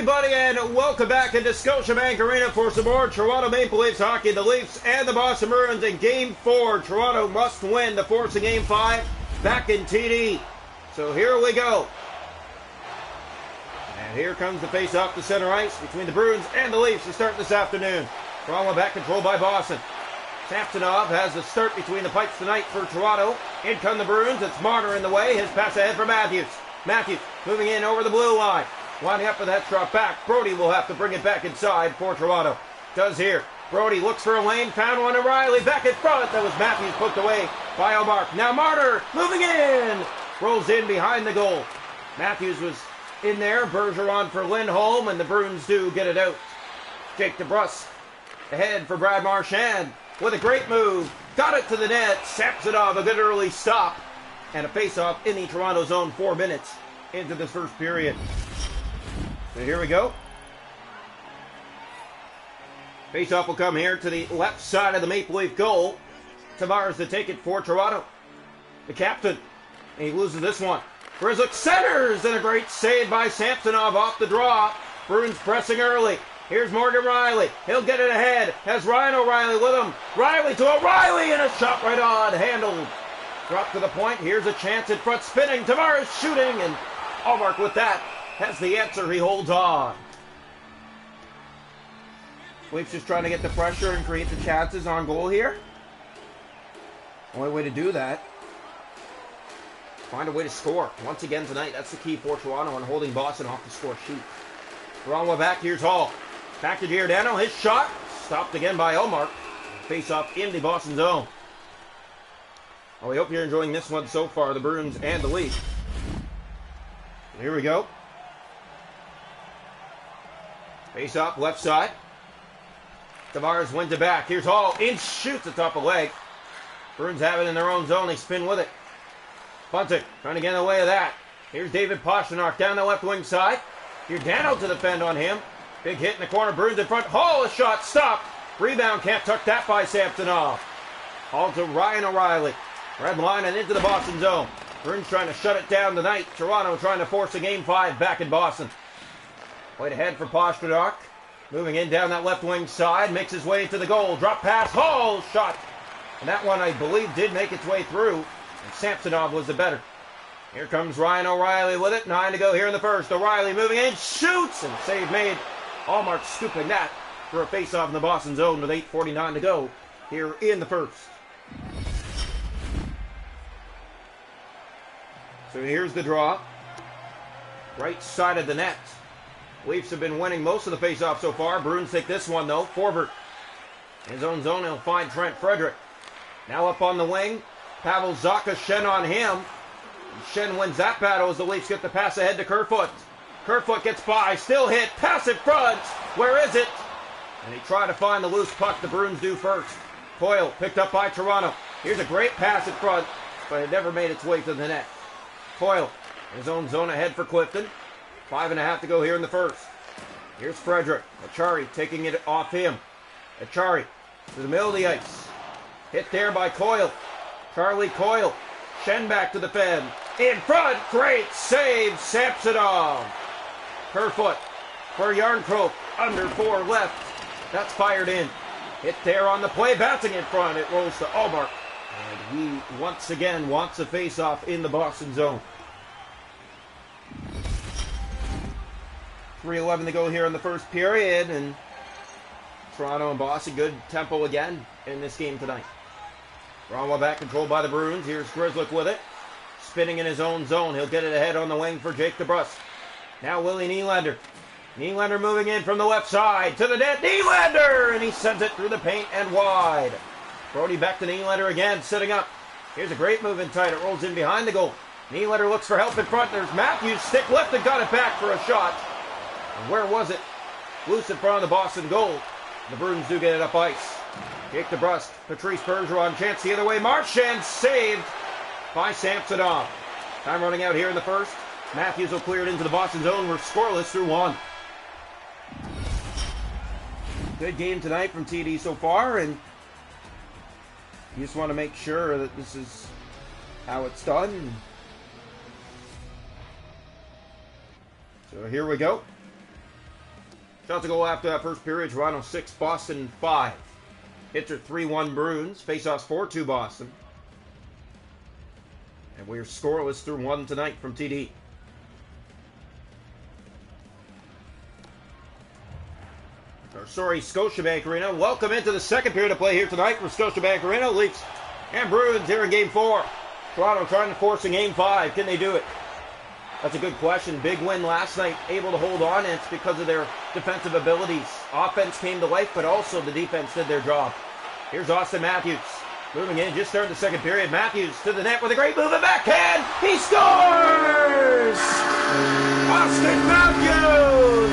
everybody, and welcome back into Scotiabank Arena for some more Toronto Maple Leafs hockey. The Leafs and the Boston Bruins in Game 4. Toronto must win to force a Game 5 back in TD. So here we go. And here comes the face-off to center ice between the Bruins and the Leafs to start this afternoon. Toronto back controlled by Boston. Samsonov has the start between the pipes tonight for Toronto. In come the Bruins. It's Marner in the way. His pass ahead for Matthews. Matthews moving in over the blue line. Winding up with that drop back. Brody will have to bring it back inside for Toronto. Does here. Brody looks for a lane. Found one to Riley. Back in front. That was Matthews poked away by Omar. Now Marner moving in. Rolls in behind the goal. Matthews was in there. Bergeron for Lindholm. And the Bruins do get it out. Jake DeBrusk ahead for Brad Marchand with a great move. Got it to the net. Samsonov a good early stop. And a face-off in the Toronto zone 4 minutes into this first period. So here we go. Face-off will come here to the left side of the Maple Leaf goal. Tavares to take it for Toronto. The captain. And he loses this one. Grzelcyk centers, and a great save by Samsonov off the draw. Bruins pressing early. Here's Morgan Riley. He'll get it ahead. Has Ryan O'Reilly with him. Riley to O'Reilly, and a shot right on. Handled. Drop to the point. Here's a chance in front. Spinning. Tavares shooting, and Allmark with that. Has the answer. He holds on. Leafs just trying to get the pressure and create the chances on goal here. Only way to do that. Find a way to score. Once again tonight, that's the key for Toronto on holding Boston off the score sheet. Toronto back. Here's Hall. Back to Giordano. His shot. Stopped again by Allmark. Face off in the Boston zone. Well, we hope you're enjoying this one so far, the Bruins and the Leafs. Here we go. Face off, left side. Tavares wins it back. Here's Hall. In shoots the top of leg. Bruins have it in their own zone. They spin with it. Bunting trying to get in the way of that. Here's David Pastrnak down the left wing side. Giordano to defend on him. Big hit in the corner. Bruins in front. Hall, a shot stopped. Rebound, can't tuck that by Samsonov. Hall to Ryan O'Reilly. Red line and into the Boston zone. Bruins trying to shut it down tonight. Toronto trying to force a Game 5 back in Boston. Played ahead for Pastrnak. Moving in down that left wing side. Makes his way to the goal. Drop pass. Hall shot. And that one, I believe, did make its way through. And Samsonov was the better. Here comes Ryan O'Reilly with it. 9 to go here in the first. O'Reilly moving in. Shoots. And save made. Allmark scooping that for a face-off in the Boston zone with 8:49 to go here in the first. So here's the draw. Right side of the net. Leafs have been winning most of the face-off so far. Bruins take this one, though. Forward. In his own zone, he'll find Trent Frederick. Now up on the wing. Pavel Zacha, Shen on him. Shen wins that battle as the Leafs get the pass ahead to Kerfoot. Kerfoot gets by. Still hit. Pass in front. Where is it? And he tried to find the loose puck. The Bruins do first. Coyle picked up by Toronto. Here's a great pass in front, but it never made its way to the net. Coyle in his own zone ahead for Clifton. 5.5 to go here in the first. Here's Frederick. Achari taking it off him. Achari to the middle of the ice. Hit there by Coyle. Charlie Coyle. Shen back to the defend. In front. Great save. Samsonov. Kerfoot for Yarncroke. Under 4 left. That's fired in. Hit there on the play. Batting in front. It rolls to Allmark. And he once again wants a face-off in the Boston zone. 3:11 to go here in the first period, and Toronto and Boston, good tempo again in this game tonight. Toronto back controlled by the Bruins. Here's Grzelcyk with it. Spinning in his own zone. He'll get it ahead on the wing for Jake DeBrusk. Now Willie Nylander. Nylander moving in from the left side to the net. Nylander! And he sends it through the paint and wide. Brody back to Nylander again, sitting up. Here's a great move in tight. It rolls in behind the goal. Nylander looks for help in front. There's Matthews. Stick left and got it back for a shot. And where was it? Loose in front of the Boston goal. The Bruins do get it up ice. Jake DeBrusk. Patrice Bergeron. Chance the other way. Marchand saved by Samsonov. Time running out here in the first. Matthews will clear it into the Boston zone. We're scoreless through 1. Good game tonight from TD so far, and you just want to make sure that this is how it's done. So here we go. Shots to go after that first period. Toronto 6, Boston 5. Hits are 3-1 Bruins. Faceoffs 4-2 Boston. And we're scoreless through 1 tonight from TD. Scotiabank Arena. Welcome into the second period of play here tonight for Scotiabank Arena. Leafs and Bruins here in Game 4. Toronto trying to force in Game 5. Can they do it? That's a good question. Big win last night. Able to hold on, and it's because of their defensive abilities. Offense came to life, but also the defense did their job. Here's Austin Matthews. Moving in, just started the second period. Matthews to the net with a great move and backhand. He scores! Austin Matthews!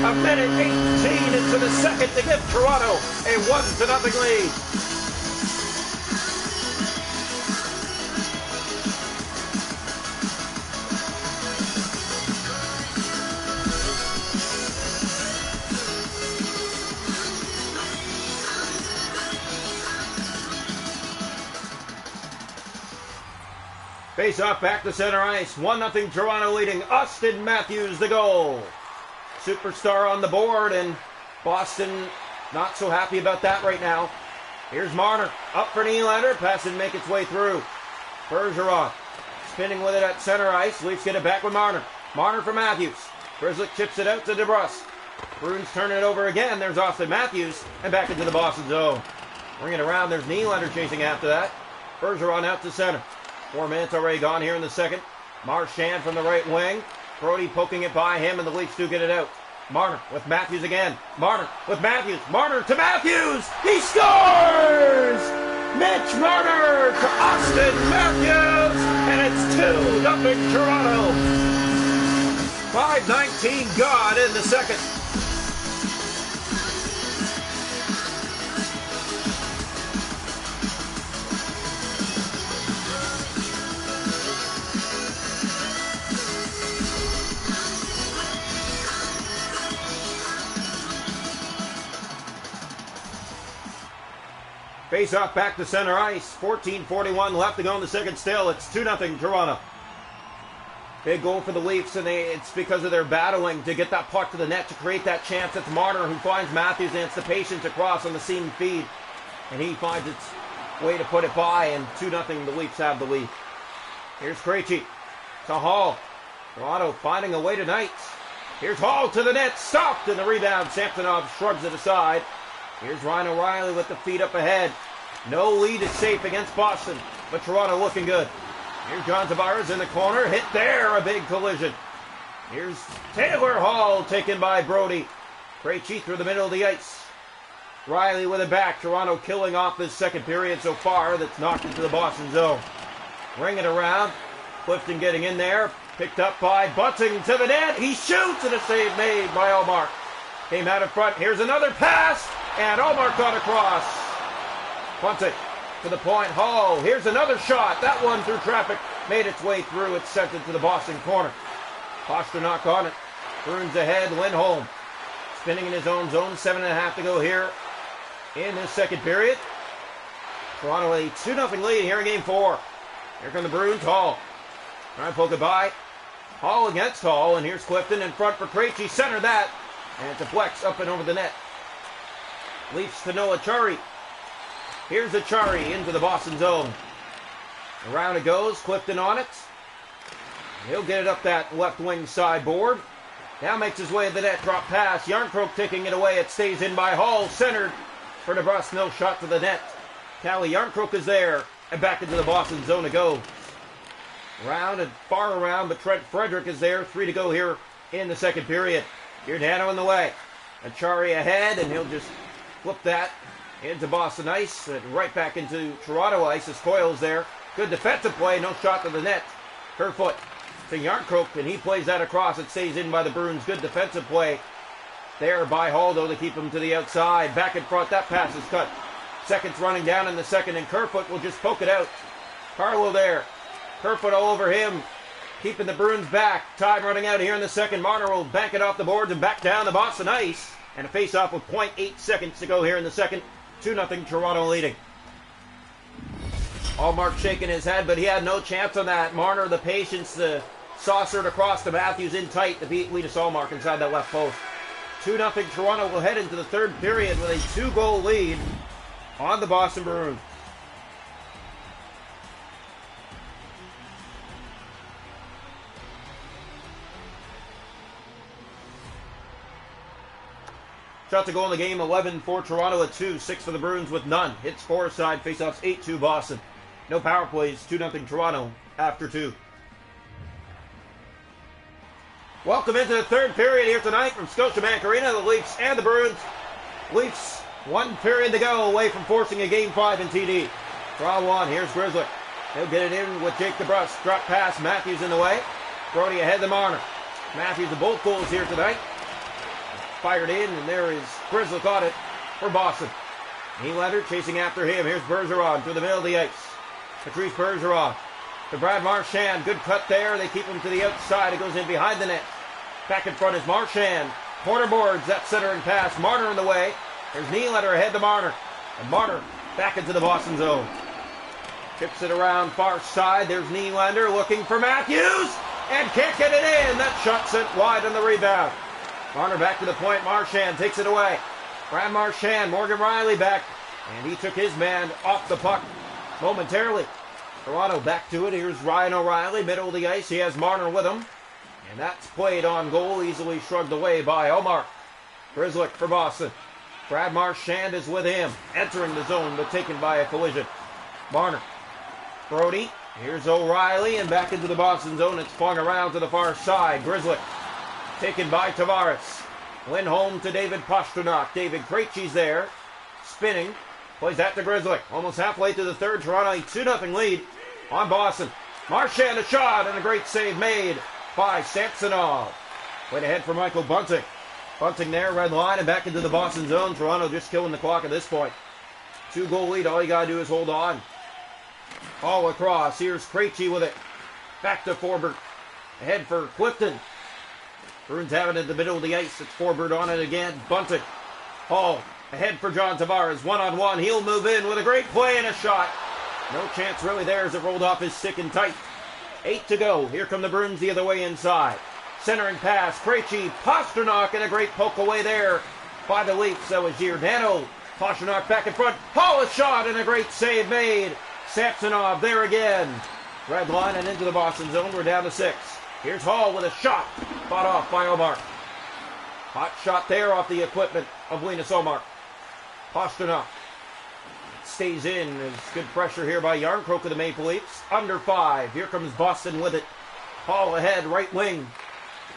A minute 18 into the second to give Toronto a 1-0 lead. Face off back to center ice. 1-0 Toronto leading. Austin Matthews the goal. Superstar on the board, and Boston not so happy about that right now. Here's Marner. Up for Nylander. Pass didn't make its way through. Bergeron spinning with it at center ice. Leafs get it back with Marner. Marner for Matthews. Grizzlick chips it out to DeBrusk. Bruins turn it over again. There's Austin Matthews, and back into the Boston zone. Bring it around. There's Nylander chasing after that. Bergeron out to center. 4 minutes already gone here in the second. Marchand from the right wing. Brody poking it by him, and the Leafs do get it out. Marner with Matthews again. Marner with Matthews. Marner to Matthews. He scores! Mitch Marner to Austin Matthews, and it's 2-0 Toronto. 5:19 gone in the second. Face off back to center ice. 14:41 left to go in the second still. It's 2-0 Toronto. Big goal for the Leafs, and it's because of their battling to get that puck to the net to create that chance. It's Marner who finds Matthews, and it's the patience across on the seam feed. And he finds its way to put it by, and 2-0 the Leafs have the lead. Here's Krejci to Hall. Toronto finding a way tonight. Here's Hall to the net. Stopped in the rebound. Samsonov shrugs it aside. Here's Ryan O'Reilly with the feet up ahead. No lead is safe against Boston, but Toronto looking good. Here's John Tavares in the corner. Hit there, a big collision. Here's Taylor Hall taken by Brody. Krejci through the middle of the ice. Riley with it back. Toronto killing off this second period so far. That's knocked into the Boston zone. Ring it around. Clifton getting in there. Picked up by Bunting to the net. He shoots, and a save made by Allmark. Came out in front. Here's another pass. And Allmark got across. Bunting to the point. Hall. Here's another shot. That one through traffic made its way through. It's sent it to the Boston corner. Pasternak on it. Bruins ahead. Lindholm spinning in his own zone. 7.5 to go here in this second period. Toronto a 2-0 lead here in Game 4. Here come the Bruins. Hall trying to poke it by. Hall against Hall. And here's Clifton in front for Krejci. Center that. And it's a flex up and over the net. Leafs to Noah Chari. Here's Achari into the Boston zone. Around it goes. Clifton on it. He'll get it up that left wing sideboard. Now makes his way to the net. Drop pass. Yarncroke taking it away. It stays in by Hall. Centered for DeBrusk. No shot to the net. Callie Yarncroke is there. And back into the Boston zone it goes. Around and far around, but Trent Frederick is there. 3 to go here in the second period. Giordano in the way. Achari ahead, and he'll just flip that into Boston ice and right back into Toronto ice as Coyle's there. Good defensive play, no shot to the net. Kerfoot to Yarncroke, and he plays that across. It stays in by the Bruins. Good defensive play there by Haldo to keep him to the outside. Back in front, that pass is cut. Seconds running down in the second, and Kerfoot will just poke it out. Carlo there. Kerfoot all over him, keeping the Bruins back. Time running out here in the second. Marner will bank it off the boards and back down the Boston ice. And a face-off with 0.8 seconds to go here in the second. 2-0 Toronto leading. Allmark shaking his head, but he had no chance on that. Marner, the patience, the saucered across to Matthews in tight to beat Linus Allmark inside that left post. 2-0 Toronto will head into the third period with a 2-goal lead on the Boston Bruins. Shots to goal in the game, 11 for Toronto at 2, 6 for the Bruins with none. Hits four-side, faceoffs 8-2 Boston. No power plays, 2-0 Toronto after 2. Welcome into the third period here tonight from Scotiabank Arena, the Leafs and the Bruins. Leafs, 1 period to go away from forcing a Game 5 in TD. Draw 1, here's Grizzly. He'll get it in with Jake DeBrusk. Drop pass, Matthews in the way. Brody ahead to Marner. Matthews with both goals here tonight. Fired in, and there is Grizzly caught it for Boston. Nylander chasing after him. Here's Bergeron through the middle of the ice. Patrice Bergeron to Brad Marchand. Good cut there. They keep him to the outside. It goes in behind the net. Back in front is Marchand. Corner boards. That centering pass. Marner in the way. There's Nylander ahead to Marner. And Marner back into the Boston zone. Tips it around far side. There's Nylander looking for Matthews. And can't get it in. That shot sent wide on the rebound. Marner back to the point. Marchand takes it away. Brad Marchand, Morgan Riley back. And he took his man off the puck momentarily. Toronto back to it. Here's Ryan O'Reilly, middle of the ice. He has Marner with him. And that's played on goal, easily shrugged away by Omar. Grizzly for Boston. Brad Marchand is with him. Entering the zone, but taken by a collision. Marner. Brody. Here's O'Reilly, and back into the Boston zone. It's flung around to the far side. Grizzly. Taken by Tavares. Lindholm to David Pastrnak. David Krejci's there. Spinning. Plays that to Grizzly. Almost halfway through the third. Toronto a 2-0 lead on Boston. Marchand a shot and a great save made by Samsonov. Played ahead for Michael Bunting. Bunting there, red line, and back into the Boston zone. Toronto just killing the clock at this point. 2-goal lead. All you got to do is hold on. All across. Here's Krejci with it. Back to Forbert. Ahead for Clifton. Bruins have it in the middle of the ice. It's Forbert on it again. Bunting. Hall. Ahead for John Tavares. One-on-one. He'll move in with a great play and a shot. No chance really there as it rolled off his stick and tight. 8 to go. Here come the Bruins the other way inside. Centering pass. Krejci. Pastrnak, and a great poke away there by the Leafs. That was Giordano. Pastrnak back in front. Hall a shot and a great save made. Samsonov there again. Red line and into the Boston zone. We're down to 6. Here's Hall with a shot. Fought off by Omar. Hot shot there off the equipment of Linus Omar. Pastrnak. Stays in. There's good pressure here by Yarncroke of the Maple Leafs. Under 5. Here comes Boston with it. Hall ahead, right wing.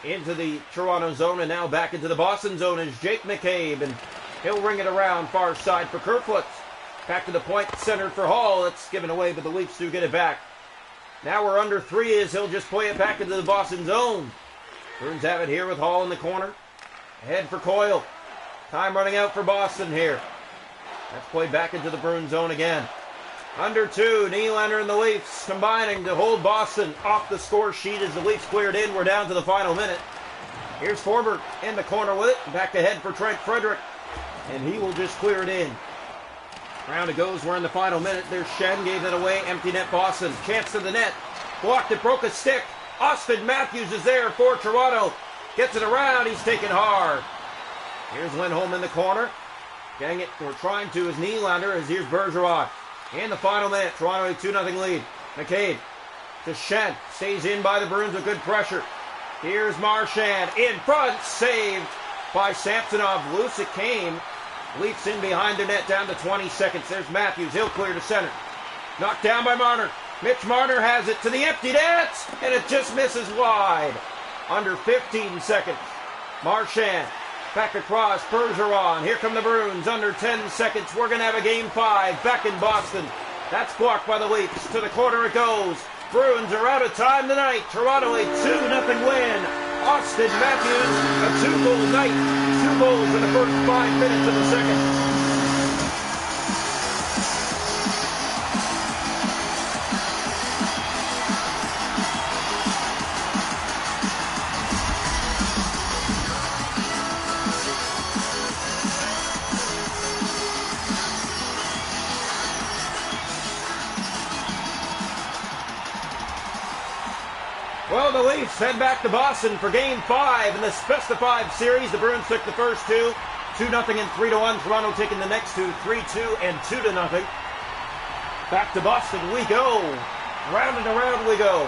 Into the Toronto zone, and now back into the Boston zone is Jake McCabe. And he'll ring it around far side for Kerfoot. Back to the point, centered for Hall. It's given away, but the Leafs do get it back. Now we're under 3 as he'll just play it back into the Boston zone. Bruins have it here with Hall in the corner. Ahead for Coyle. Time running out for Boston here. That's played back into the Bruins zone again. Under 2, Nylander and the Leafs combining to hold Boston off the score sheet as the Leafs cleared in. We're down to the final minute. Here's Forbert in the corner with it. Back ahead for Trent Frederick. And he will just clear it in. Round it goes. We're in the final minute. There's Shen. Gave it away. Empty net Boston. Chance to the net. Blocked it. Broke a stick. Austin Matthews is there for Toronto. Gets it around. He's taken hard. Here's Lindholm in the corner. Getting it. We're trying to is Nylander as here's Bergeron. In the final minute. Toronto a 2-0 lead. McCabe to Shen. Stays in by the Bruins with good pressure. Here's Marchand. In front. Saved by Samsonov. Loose it came. Leafs in behind the net down to 20 seconds. There's Matthews. He'll clear to center. Knocked down by Marner. Mitch Marner has it to the empty net, and it just misses wide. Under 15 seconds. Marchand back across. Bergeron. Here come the Bruins. Under 10 seconds. We're going to have a Game 5 back in Boston. That's blocked by the Leafs. To the corner it goes. Bruins are out of time tonight. Toronto a 2-0 win. Austin Matthews, a 2-goal night. 2 goals in the first 5 minutes of the second. Well, the Leafs head back to Boston for Game 5 in this best-of-5 series. The Bruins took the first two, 2-0 and 3-1. Toronto taking the next two, 3-2 and 2-0. Back to Boston we go. Round and around we go.